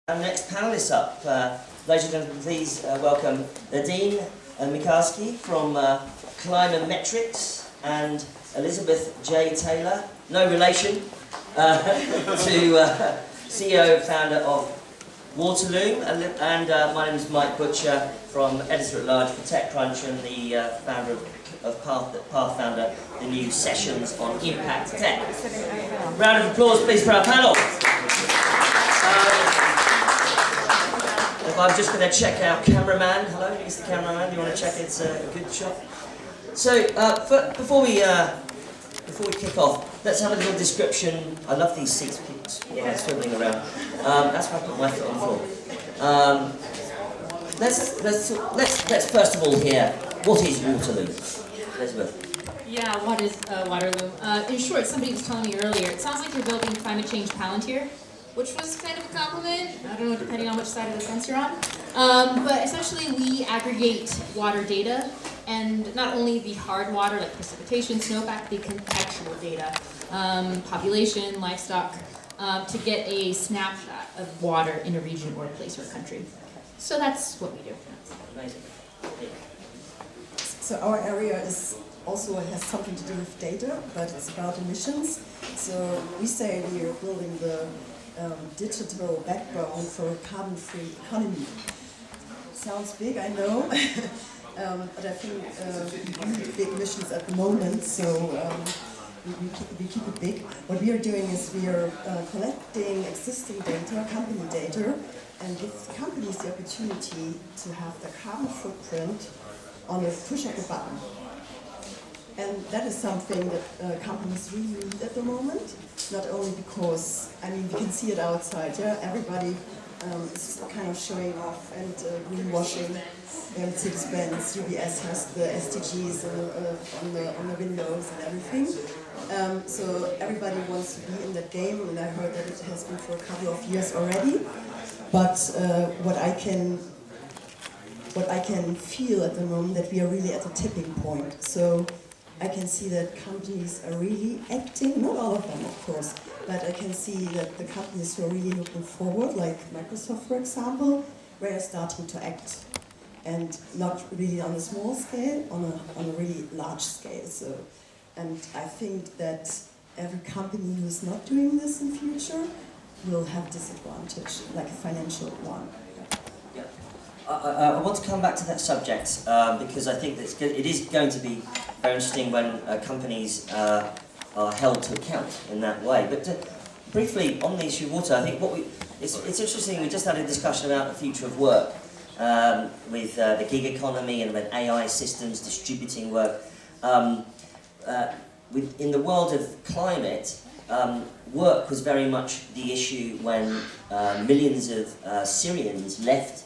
Our next panellists up, ladies and gentlemen, please welcome Nadine Mikarski from Climametrics and Elizabeth J. Taylor, no relation, to CEO founder of Waterloom, and my name is Mike Butcher from Editor-at-Large for TechCrunch and the founder of Pathfounder, the new sessions on impact tech. Round of applause please for our panel. I'm just going to check our cameraman. Hello, he's the cameraman. Do you want to check it's a good shot? So, before we kick off, let's have a little description. I love these seats, people swiveling around. That's why I put my foot on the floor. Let's first of all hear, what is Waterloo? Elizabeth. Yeah, what is Waterloo? In short, somebody was telling me earlier, it sounds like you're building climate change Palantir, which was kind of a compliment. I don't know, depending on which side of the fence you're on. But essentially, we aggregate water data, and not only the hard water, like precipitation, snowpack, the contextual data, population, livestock, to get a snapshot of water in a region or a place or a country. So that's what we do. Amazing. So our area also has something to do with data, but it's about emissions. So we say we are building the digital backbone for a carbon-free economy. Sounds big, I know, but I think we need big missions at the moment, so we keep it big. What we are doing is we are collecting existing data, company data, and give companies the opportunity to have their carbon footprint on a push of a button. And that is something that companies really need at the moment, not only because, I mean, we can see it outside, yeah, everybody is kind of showing off and greenwashing. Mercedes-Benz, UBS has the SDGs on the windows and everything. So everybody wants to be in that game, and I heard that it has been for a couple of years already. But what I can feel at the moment that we are really at a tipping point. So I can see that companies are really acting, not all of them of course, but I can see that the companies who are really looking forward, like Microsoft for example, they are starting to act. And not really on a small scale, on a really large scale. So, and I think that every company who is not doing this in future will have disadvantage, like a financial one. I want to come back to that subject because I think that it is going to be very interesting when companies are held to account in that way. But briefly on the issue of water, I think it's interesting. We just had a discussion about the future of work with the gig economy and about AI systems distributing work. In the world of climate, work was very much the issue when millions of Syrians left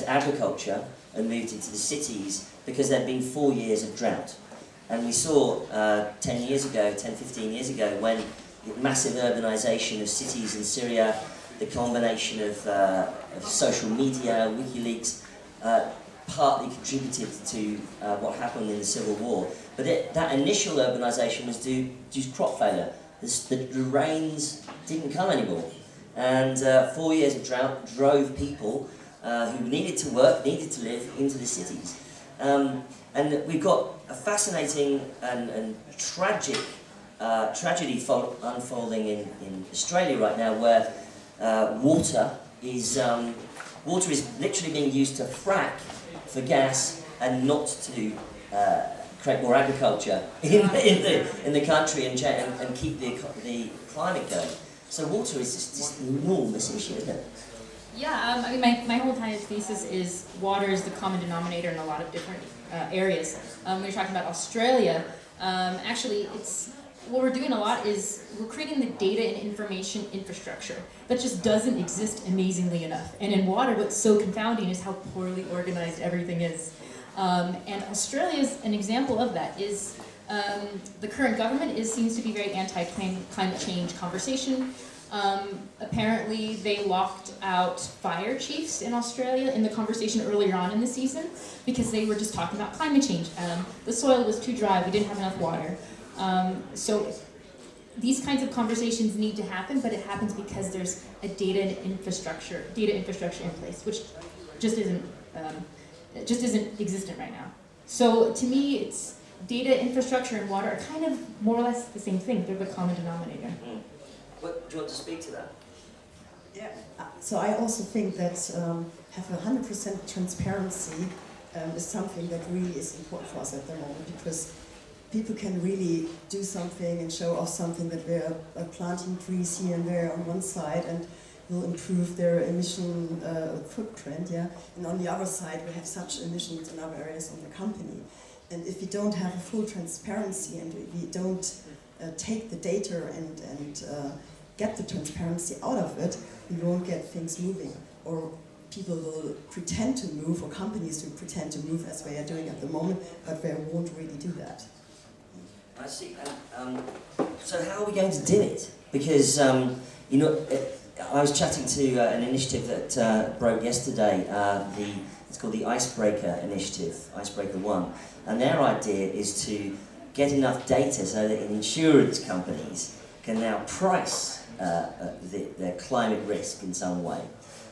agriculture and moved into the cities because there had been 4 years of drought. And we saw 15 years ago, when massive urbanisation of cities in Syria, the combination of social media, WikiLeaks, partly contributed to what happened in the Civil War. But that initial urbanisation was due to crop failure. The rains didn't come anymore. And 4 years of drought drove people who needed to work, needed to live, into the cities. And we've got a fascinating and tragic tragedy unfolding in Australia right now, where water is literally being used to frack for gas and not to create more agriculture in the country and keep the climate going. So water is this enormous issue, isn't it? Yeah, I mean, my whole entire thesis is water is the common denominator in a lot of different areas. When you're talking about Australia, actually, what we're doing a lot is we're creating the data and information infrastructure that just doesn't exist amazingly enough. And in water, what's so confounding is how poorly organized everything is. And Australia is an example of that. The current government seems to be very anti-climate change conversation. Apparently they locked out fire chiefs in Australia in the conversation earlier on in the season because they were just talking about climate change. The soil was too dry, we didn't have enough water. So these kinds of conversations need to happen, but it happens because there's a data infrastructure in place, which just isn't existent right now. So to me, it's data infrastructure and water are kind of more or less the same thing. They're the common denominator. Mm. What, do you want to speak to that? Yeah. So I also think that have 100% transparency is something that really is important for us at the moment, because people can really do something and show off something that we're planting trees here and there on one side and will improve their emission footprint, yeah. And on the other side, we have such emissions in other areas of the company. And if we don't have a full transparency and we don't take the data and get the transparency out of it, we won't get things moving. Or people will pretend to move, or companies will pretend to move as they are doing at the moment, but they won't really do that. I see. So how are we going to do it? Because, you know, I was chatting to an initiative that broke yesterday. It's called the Icebreaker Initiative, Icebreaker 1. And their idea is to get enough data so that insurance companies can now price their climate risk in some way.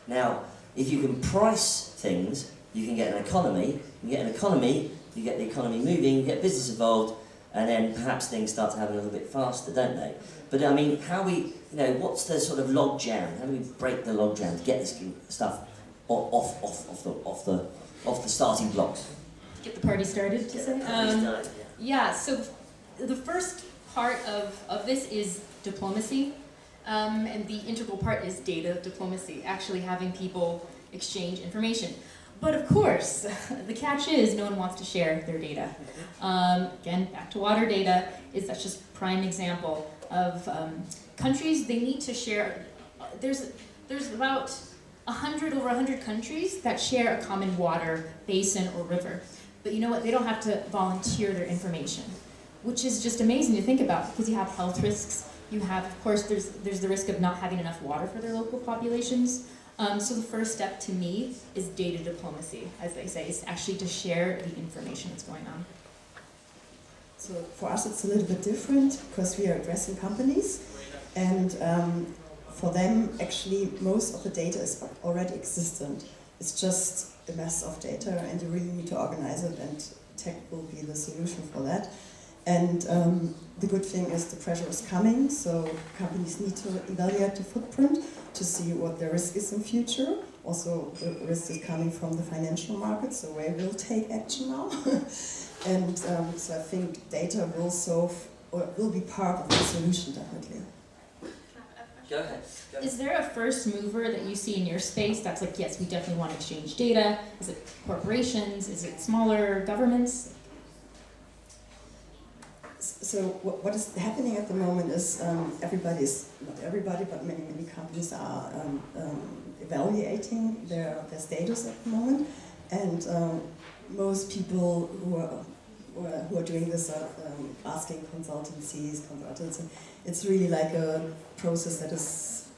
Now, if you can price things, you can get an economy. You get an economy, you get the economy moving, you get business involved, and then perhaps things start to happen a little bit faster, don't they? But I mean, how we, you know, what's the sort of log jam? How do we break the log jam to get this stuff off the starting blocks? Get the party started, to say. Yeah. So the first part of this is diplomacy, and the integral part is data diplomacy. Actually, having people exchange information. But of course, the catch is no one wants to share their data. Again, back to water data, that's just prime example of countries. They need to share. There's about over 100 countries that share a common water basin or river. But you know what? They don't have to volunteer their information, which is just amazing to think about, because you have health risks. You have, of course, there's the risk of not having enough water for their local populations. So the first step to me is data diplomacy, as they say, is actually to share the information that's going on. So for us it's a little bit different, because we are addressing companies, and for them actually most of the data is already existent. It's just a mess of data, and you really need to organize it, and tech will be the solution for that. And the good thing is the pressure is coming, so companies need to evaluate the footprint to see what the risk is in future. Also, the risk is coming from the financial market, so they will take action now. And so I think data will solve, or will be part of the solution, definitely. Go ahead. Is there a first mover that you see in your space that's like, yes, we definitely want to exchange data? Is it corporations? Is it smaller governments? So what is happening at the moment is not everybody, but many companies are evaluating their status at the moment, and most people who are doing this are asking consultants. It's really like a process that is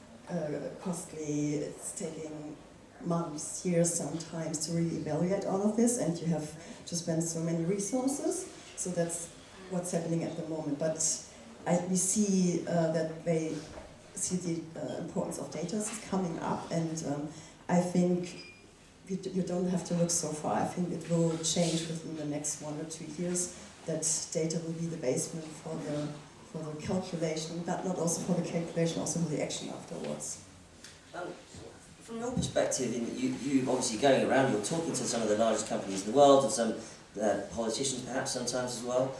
costly. It's taking months, years sometimes to really evaluate all of this, and you have to spend so many resources. So that's what's happening at the moment. But we see that they see the importance of data is coming up, and I think you don't have to look so far. I think it will change within the next 1 or 2 years, that data will be the basement for the calculation, but not also for the calculation, also for the action afterwards. From your perspective, you obviously going around, you're talking to some of the largest companies in the world, and some politicians perhaps sometimes as well.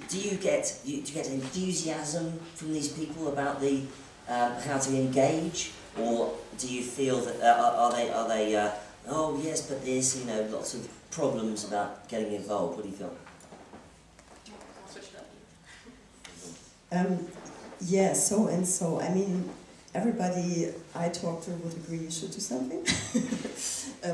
Do you get enthusiasm from these people about the how to engage, or do you feel that are they oh yes, but there's lots of problems about getting involved? What do you feel? Yeah, so and so. I mean, everybody I talk to would agree you should do something,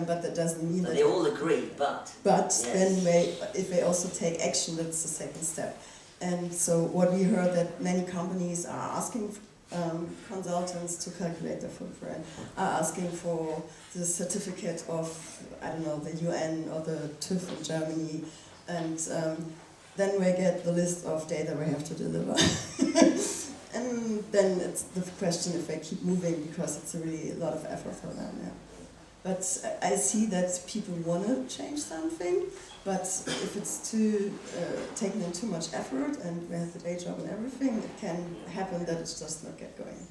but that doesn't mean that they all agree. But yes. Then if they also take action, that's the second step. And so what we heard, that many companies are asking consultants to calculate their footprint, are asking for the certificate of, I don't know, the UN or the TÜV in Germany, and then we get the list of data we have to deliver. And then it's the question if they keep moving, because it's really a lot of effort for them. Yeah. But I see that people want to change something, but if it's taking in too much effort and we have the day job and everything, it can happen that it's just not get going.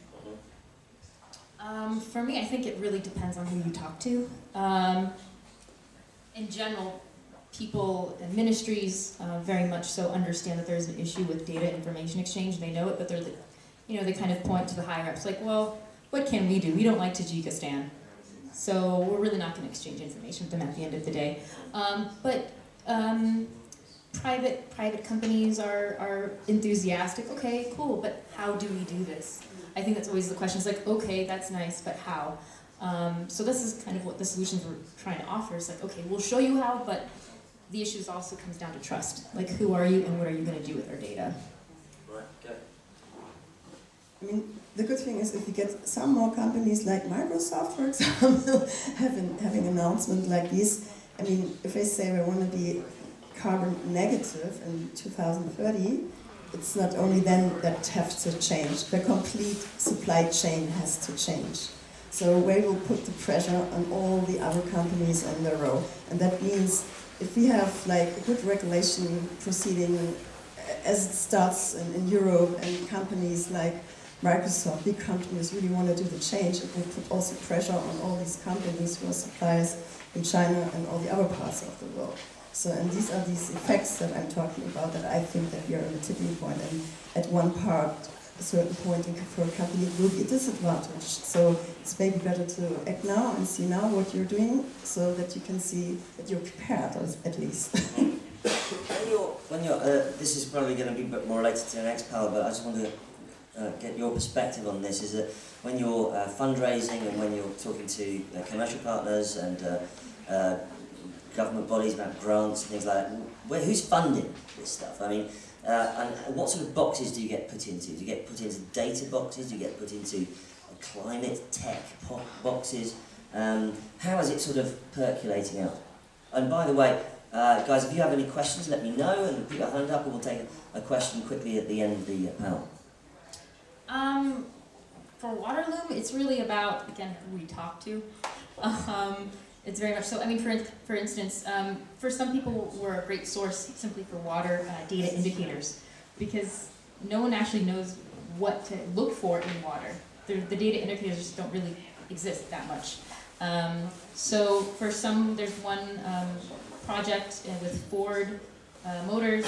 For me, I think it really depends on who you talk to. In general, people and ministries very much so understand that there's an issue with data information exchange. They know it, but they're, they kind of point to the higher ups like, well, what can we do? We don't like Tajikistan, so we're really not going to exchange information with them at the end of the day. But private companies are enthusiastic. Okay, cool, but how do we do this? I think that's always the question. It's like, okay, that's nice, but how? So this is kind of what the solutions we're trying to offer. It's like, okay, we'll show you how, but the issue also comes down to trust. Like, who are you and what are you going to do with our data? Right, go. I mean, the good thing is if we get some more companies like Microsoft, for example, having announcements like these, I mean, if they say we want to be carbon negative in 2030, it's not only then that has to change, the complete supply chain has to change. So we will put the pressure on all the other companies in the row. And that means if we have like a good regulation proceeding as it starts in Europe, and companies like Microsoft, big companies really want to do the change, it will put also pressure on all these companies who are suppliers in China and all the other parts of the world. So, and these are these effects that I'm talking about, that I think that we are at a tipping point, and at one part, a certain point for a company it will be a disadvantage. So it's maybe better to act now and see now what you're doing, so that you can see that you're prepared, at least. This is probably going to be a bit more related to the next panel, but I just want to get your perspective on this. Is that when you're fundraising and when you're talking to commercial partners and government bodies about grants and things like that, who's funding this stuff? I mean, and what sort of boxes do you get put into? Do you get put into data boxes? Do you get put into climate tech boxes? How is it sort of percolating out? And by the way, guys, if you have any questions, let me know and put your hand up, and we'll take a question quickly at the end of the panel. For Waterloom, it's really about, again, who we talk to. It's very much so. I mean, for instance, for some people, we're a great source simply for water data indicators, because no one actually knows what to look for in water. The data indicators just don't really exist that much. So for some, there's one project with Ford Motors.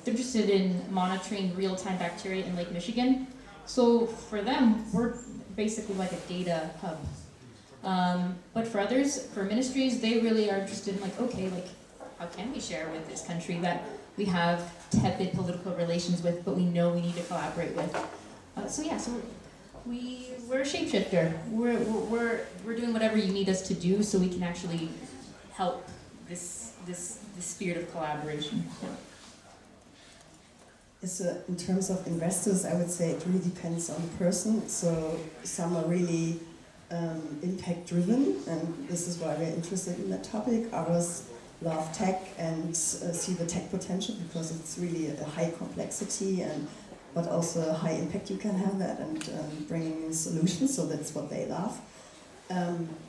They're interested in monitoring real-time bacteria in Lake Michigan. So for them, we're basically like a data hub. But for others, for ministries, they really are interested in like, okay, like, how can we share with this country that we have tepid political relations with, but we know we need to collaborate with? So we're a shapeshifter. We're doing whatever you need us to do, so we can actually help this spirit of collaboration. Yeah. So in terms of investors, I would say it really depends on the person. So some are really impact driven, and this is why we're interested in that topic. Others love tech and see the tech potential, because it's really a high complexity, but also a high impact you can have that, and bringing solutions, so that's what they love.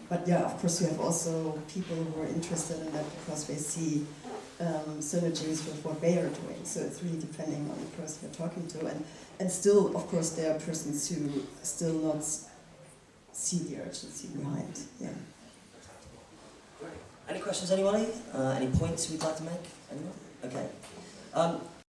But yeah, of course you have also people who are interested in that because they see synergies with what they are doing. So it's really depending on the person you're talking to, and still, of course, there are persons who still not see the urgency behind. Yeah. Any questions, anybody? Any points we'd like to make? Anyone? Okay.